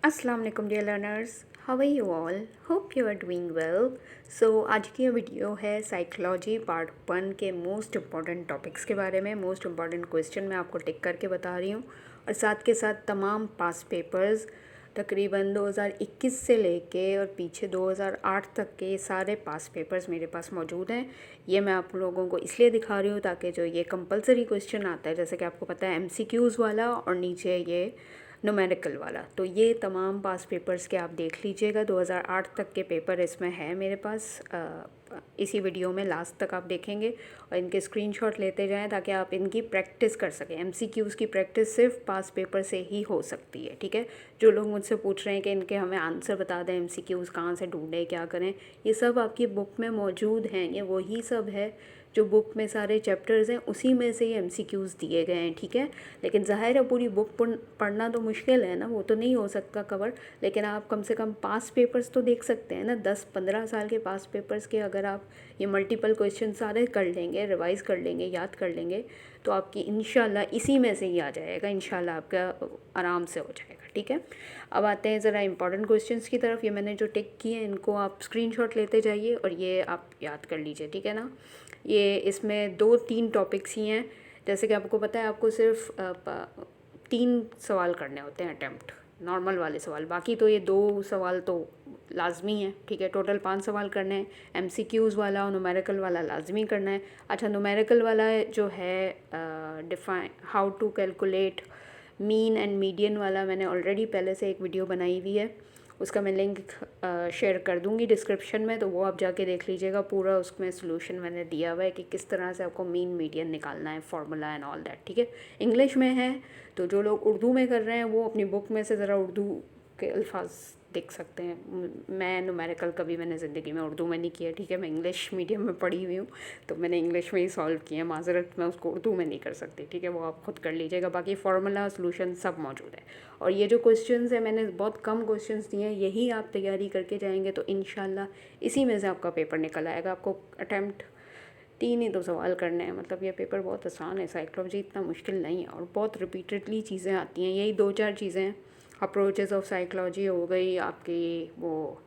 अस्सलाम वालेकुम dear learners, how are you all? Hope you are doing well. So आज की ये वीडियो है साइकोलॉजी पार्ट 1 के मोस्ट इम्पॉर्टेंट टॉपिक्स के बारे में। मोस्ट इम्पॉर्टेंट क्वेश्चन मैं आपको टिक करके बता रही हूँ और साथ के साथ तमाम पास पेपर्स तकरीबन 2021 से लेके और पीछे 2008 तक के सारे पास पेपर्स मेरे पास मौजूद हैं। ये मैं आप लोगों को इसलिए दिखा रही हूँ ताकि जो ये कंपलसरी क्वेश्चन आता है, जैसे कि आपको पता है एमसीक्यूज़ वाला और नीचे ये न्यूमेरिकल वाला, तो ये तमाम पास पेपर्स के आप देख लीजिएगा। 2008 तक के पेपर इसमें है मेरे पास। इसी वीडियो में लास्ट तक आप देखेंगे और इनके स्क्रीनशॉट लेते जाएं ताकि आप इनकी प्रैक्टिस कर सकें। एमसीक्यूज़ की प्रैक्टिस सिर्फ पास पेपर से ही हो सकती है, ठीक है। जो लोग मुझसे पूछ रहे हैं कि इनके हमें आंसर बता दें, एमसीक्यूज़ कहाँ से ढूंढें, क्या करें, ये सब आपकी बुक में मौजूद हैं। ये वही सब है जो बुक में सारे चैप्टर्स हैं, उसी में से ये एमसीक्यूज़ दिए गए हैं, ठीक है। लेकिन ज़ाहिर है पूरी बुक पढ़ना तो मुश्किल है ना, वो तो नहीं हो सकता कवर। लेकिन आप कम से कम पास पेपर्स तो देख सकते हैं ना। 10-15 साल के पास पेपर्स के अगर आप ये मल्टीपल क्वेश्चन सारे कर लेंगे, रिवाइज़ कर लेंगे, याद कर लेंगे, तो आपकी इंशाल्लाह इसी में से ही आ जाएगा। इंशाल्लाह आपका आराम से हो जाएगा, ठीक है। अब आते हैं ज़रा इंपॉर्टेंट क्वेश्चंस की तरफ। ये मैंने जो टिक किए हैं इनको आप स्क्रीनशॉट लेते जाइए और ये आप याद कर लीजिए, ठीक है ना। ये इसमें 2-3 टॉपिक्स ही हैं। जैसे कि आपको पता है आपको सिर्फ 3 सवाल करने होते हैं अटैम्प्ट, नॉर्मल वाले सवाल। बाकी तो ये 2 सवाल तो लाजमी है, ठीक है। टोटल 5 सवाल करने हैं। एमसीक्यूज़ वाला और न्यूमेरिकल वाला लाजमी करना है। अच्छा, न्यूमेरिकल वाला जो है define how to calculate mean and median वाला, मैंने ऑलरेडी पहले से एक वीडियो बनाई हुई है, उसका मैं लिंक शेयर कर दूंगी डिस्क्रिप्शन में, तो वो आप जाके देख लीजिएगा। पूरा उसमें सोल्यूशन मैंने दिया हुआ है कि किस तरह से आपको मीन मीडियन निकालना है, फार्मूला एंड ऑल दैट, ठीक है। इंग्लिश में है, तो जो लोग उर्दू में कर रहे हैं वो अपनी बुक में से ज़रा उर्दू के अल्फाज देख सकते हैं। मैं न्यूमेरिकल कभी मैंने ज़िंदगी में उर्दू में नहीं किया, ठीक है। मैं इंग्लिश मीडियम में पढ़ी हुई हूँ, तो मैंने इंग्लिश में ही सॉल्व किए हैं। माज़रत मैं उसको उर्दू में नहीं कर सकती, ठीक है। वो आप खुद कर लीजिएगा। बाकी फार्मूला सोल्यूशन सब मौजूद है। और ये जो क्वेश्चंस है मैंने बहुत कम क्वेश्चंस दिए हैं, यही आप तैयारी करके जाएंगे तो इंशाल्लाह इसी में से आपका पेपर निकल आएगा। आपको अटैम्प्ट 3 ही तो सवाल करने हैं, मतलब ये पेपर बहुत आसान है। साइकोलॉजी इतना मुश्किल नहीं है और बहुत रिपीटेडली चीज़ें आती हैं। यही 2-4 चीज़ें हैं। अप्रोचेस ऑफ साइकोलॉजी हो गई आपकी, वो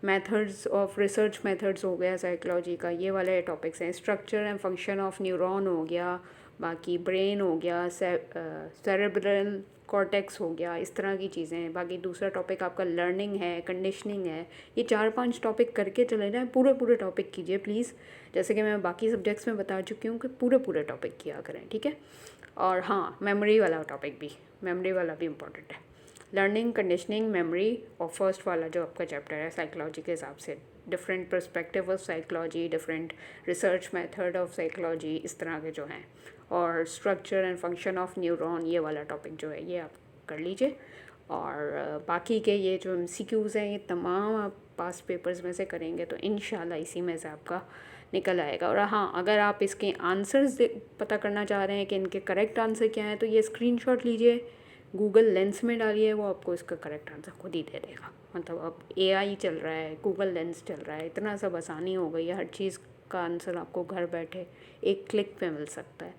मेथड्स ऑफ रिसर्च मेथड्स हो गया साइकोलॉजी का, ये वाले टॉपिक्स हैं। Structure and function of neuron हो गया, बाकी ब्रेन हो गया, सेरेब्रल कॉर्टेक्स हो गया, इस तरह की चीज़ें हैं। बाकी दूसरा टॉपिक आपका लर्निंग है, कंडीशनिंग है। ये 4-5 टॉपिक करके चले जाएँ, पूरे पूरे टॉपिक कीजिए प्लीज़। जैसे कि मैं बाकी सब्जेक्ट्स में बता चुकी हूँ कि पूरे पूरे टॉपिक किया करें, ठीक है। और हाँ, मेमोरी वाला टॉपिक भी, मेमोरी वाला भी इम्पोर्टेंट है। लर्निंग, कंडीशनिंग, मेमोरी और फर्स्ट वाला जो आपका चैप्टर है साइकोलॉजी के हिसाब से, different perspective of psychology, different research method of psychology, इस तरह के जो हैं। और structure and function of neuron, ये वाला टॉपिक जो है ये आप कर लीजिए। और बाकी के ये जो एमसीक्यूज़ हैं ये तमाम आप पास पेपर्स में से करेंगे तो इंशाल्लाह इसी में से आपका निकल आएगा। और हाँ, अगर आप इसके आंसर्स पता करना चाह रहे हैं कि इनके करेक्ट आंसर क्या है, तो ये स्क्रीनशॉट लीजिए, गूगल लेंस में डालिए, वो आपको इसका करेक्ट आंसर खुद ही दे देगा। मतलब अब एआई चल रहा है, गूगल लेंस चल रहा है, इतना सब आसानी हो गई है, हर चीज़ का आंसर आपको घर बैठे एक क्लिक पे मिल सकता है।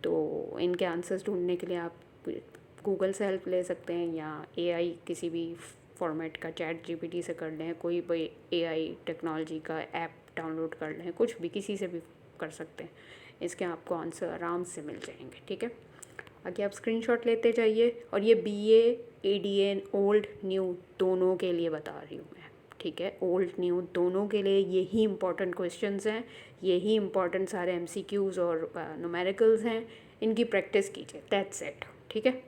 तो इनके आंसर्स ढूंढने के लिए आप गूगल से हेल्प ले सकते हैं या एआई किसी भी फॉर्मेट का, चैट जीपीटी से कर लें, कोई भी एआई टेक्नोलॉजी का ऐप डाउनलोड कर लें, कुछ भी किसी से भी कर सकते हैं। इसके आपको आंसर आराम से मिल जाएंगे, ठीक है। आगे आप स्क्रीनशॉट लेते जाइए। और ये बीए, एडीए, ओल्ड न्यू दोनों के लिए बता रही हूँ मैं, ठीक है। ओल्ड न्यू दोनों के लिए यही इंपॉर्टेंट क्वेश्चंस हैं, यही इंपॉर्टेंट सारे एमसीक्यूज़ और न्यूमेरिकल्स हैं। इनकी प्रैक्टिस कीजिए, दैट्स इट, ठीक है।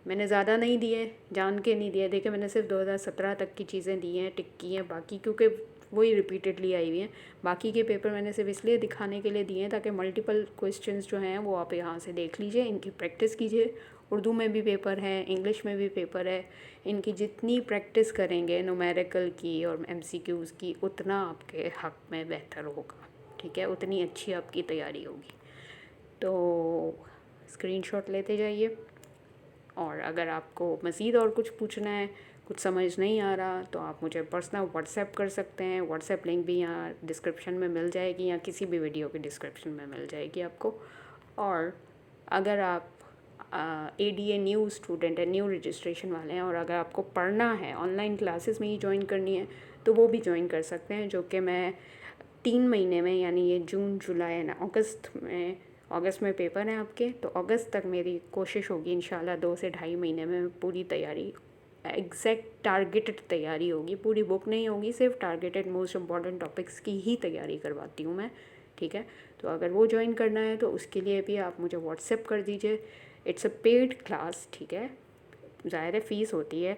मैंने ज़्यादा नहीं दिए, जान के नहीं दिए। देखिए मैंने सिर्फ 2017 तक की चीज़ें दी हैं, टिक की हैं, बाकी क्योंकि वही रिपीटेडली आई हुई हैं। बाकी के पेपर मैंने सिर्फ इसलिए दिखाने के लिए दिए हैं ताकि मल्टीपल क्वेश्चंस जो हैं वो आप यहाँ से देख लीजिए, इनकी प्रैक्टिस कीजिए। उर्दू में भी पेपर है, इंग्लिश में भी पेपर है। इनकी जितनी प्रैक्टिस करेंगे न्यूमेरिकल की और एमसीक्यूज़ की, उतना आपके हक़ में बेहतर होगा, ठीक है। उतनी अच्छी आपकी तैयारी होगी। तो स्क्रीनशॉट लेते जाइए। और अगर आपको मज़ीद और कुछ पूछना है, कुछ समझ नहीं आ रहा, तो आप मुझे पर्सनल व्हाट्सएप कर सकते हैं। व्हाट्सएप लिंक भी यहाँ डिस्क्रिप्शन में मिल जाएगी या किसी भी वीडियो के डिस्क्रिप्शन में मिल जाएगी आपको। और अगर आप ADA न्यू स्टूडेंट है, न्यू रजिस्ट्रेशन वाले हैं, और अगर आपको पढ़ना है, ऑनलाइन क्लासेस में ही ज्वाइन करनी है, तो वो भी ज्वाइन कर सकते हैं, जो कि मैं 3 महीने में, यानी ये जून जुलाई एंड अगस्त में पेपर हैं आपके, तो अगस्त तक मेरी कोशिश होगी इंशाल्लाह 2 से ढाई महीने में पूरी तैयारी, एग्जैक्ट टारगेटेड तैयारी होगी, पूरी बुक नहीं होगी, सिर्फ टारगेटेड मोस्ट इम्पॉर्टेंट टॉपिक्स की ही तैयारी करवाती हूँ मैं, ठीक है। तो अगर वो ज्वाइन करना है तो उसके लिए भी आप मुझे व्हाट्सएप कर दीजिए। इट्स अ पेड क्लास, ठीक है, ज़ाहिर है फ़ीस होती है,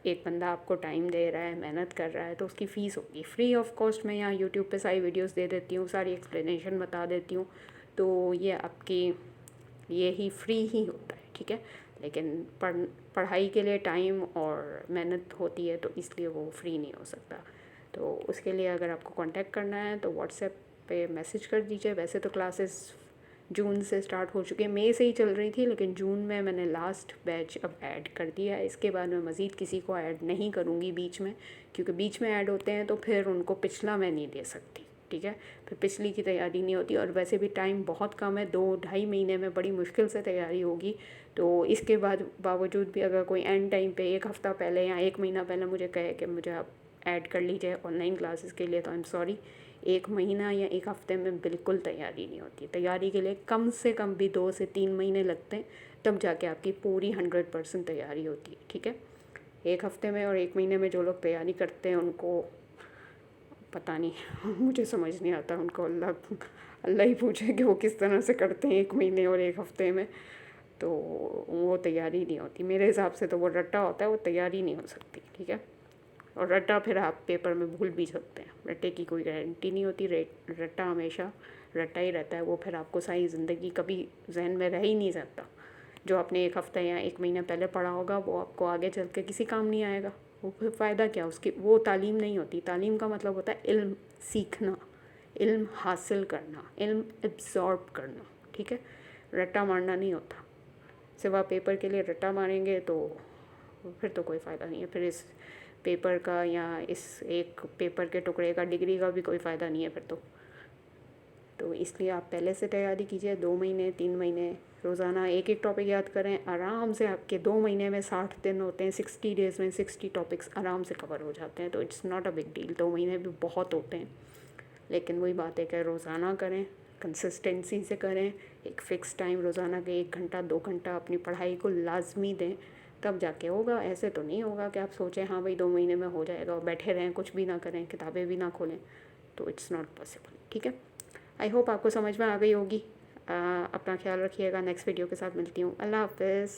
एक बंदा आपको टाइम दे रहा है, मेहनत कर रहा है, तो उसकी फ़ीस होगी। फ्री ऑफ कॉस्ट मैं यहाँ यूट्यूब पे सारी वीडियोस दे देती हूँ, सारी एक्सप्लेनेशन बता देती हूँ, तो ये आपकी ये ही फ्री ही होता है, ठीक है। लेकिन पढ़ाई के लिए टाइम और मेहनत होती है, तो इसलिए वो फ्री नहीं हो सकता। तो उसके लिए अगर आपको कांटेक्ट करना है तो व्हाट्सएप पे मैसेज कर दीजिए। वैसे तो क्लासेस जून से स्टार्ट हो चुके हैं, मई से ही चल रही थी, लेकिन जून में मैंने लास्ट बैच अब ऐड कर दिया है। इसके बाद मैं मज़ीद किसी को ऐड नहीं करूँगी बीच में, क्योंकि बीच में ऐड होते हैं तो फिर उनको पिछला मैं नहीं दे सकती, ठीक है, फिर पिछली की तैयारी नहीं होती, और वैसे भी टाइम बहुत कम है, 2 ढाई महीने में बड़ी मुश्किल से तैयारी होगी। तो इसके बाद बावजूद भी अगर कोई एंड टाइम पे 1 हफ़्ता पहले या 1 महीना पहले मुझे कहे कि मुझे आप ऐड कर लीजिए ऑनलाइन क्लासेस के लिए, तो आई एम सॉरी, 1 महीना या 1 हफ़्ते में बिल्कुल तैयारी नहीं होती। तैयारी के लिए कम से कम भी 2 से 3 महीने लगते हैं, तब जाके आपकी पूरी 100% तैयारी होती है, ठीक है। 1 हफ़्ते में और 1 महीने में जो लोग तैयारी करते हैं उनको पता नहीं मुझे समझ नहीं आता, उनको अल्लाह अल्लाह ही पूछे कि वो किस तरह से करते हैं 1 महीने और 1 हफ़्ते में, तो वो तैयारी नहीं होती मेरे हिसाब से। तो वो रट्टा होता है, वो तैयारी नहीं हो सकती, ठीक है। और रट्टा फिर आप पेपर में भूल भी सकते हैं, रट्टे की कोई गारंटी नहीं होती, रट्टा हमेशा रट्टा ही रहता है, वो फिर आपको सारी ज़िंदगी कभी जहन में रह ही नहीं सकता। जो आपने 1 हफ़्ता या 1 महीना पहले पढ़ा होगा वो आपको आगे चल के किसी काम नहीं आएगा, वो फिर फ़ायदा क्या उसकी, वो तालीम नहीं होती। तालीम का मतलब होता है इल्म सीखना, इल्म हासिल करना, इल्म एब्ज़ॉर्ब करना, ठीक है, रट्टा मारना नहीं होता। सिवा पेपर के लिए रट्टा मारेंगे तो फिर तो कोई फ़ायदा नहीं है, फिर इस पेपर का या इस एक पेपर के टुकड़े का डिग्री का भी कोई फ़ायदा नहीं है फिर तो इसलिए आप पहले से तैयारी कीजिए, 2 महीने 3 महीने रोज़ाना एक एक टॉपिक याद करें, आराम से आपके 2 महीने में 60 दिन होते हैं, 60 डेज़ में 60 टॉपिक्स आराम से कवर हो जाते हैं, तो it's not a big deal. 2 महीने भी बहुत होते हैं, लेकिन वही बात है कि रोज़ाना करें, कंसिस्टेंसी से करें, एक फ़िक्स टाइम रोज़ाना के 1 घंटा 2 घंटा अपनी पढ़ाई को लाजमी दें, तब जाके होगा। ऐसे तो नहीं होगा कि आप सोचें हाँ भाई 2 महीने में हो जाएगा और बैठे रहें, कुछ भी ना करें, किताबें भी ना खोलें, तो इट्स नॉट पॉसिबल, ठीक है। आई होप आपको समझ में आ गई होगी। अपना ख्याल रखिएगा, नेक्स्ट वीडियो के साथ मिलती हूँ। अल्लाह हाफ़िज़।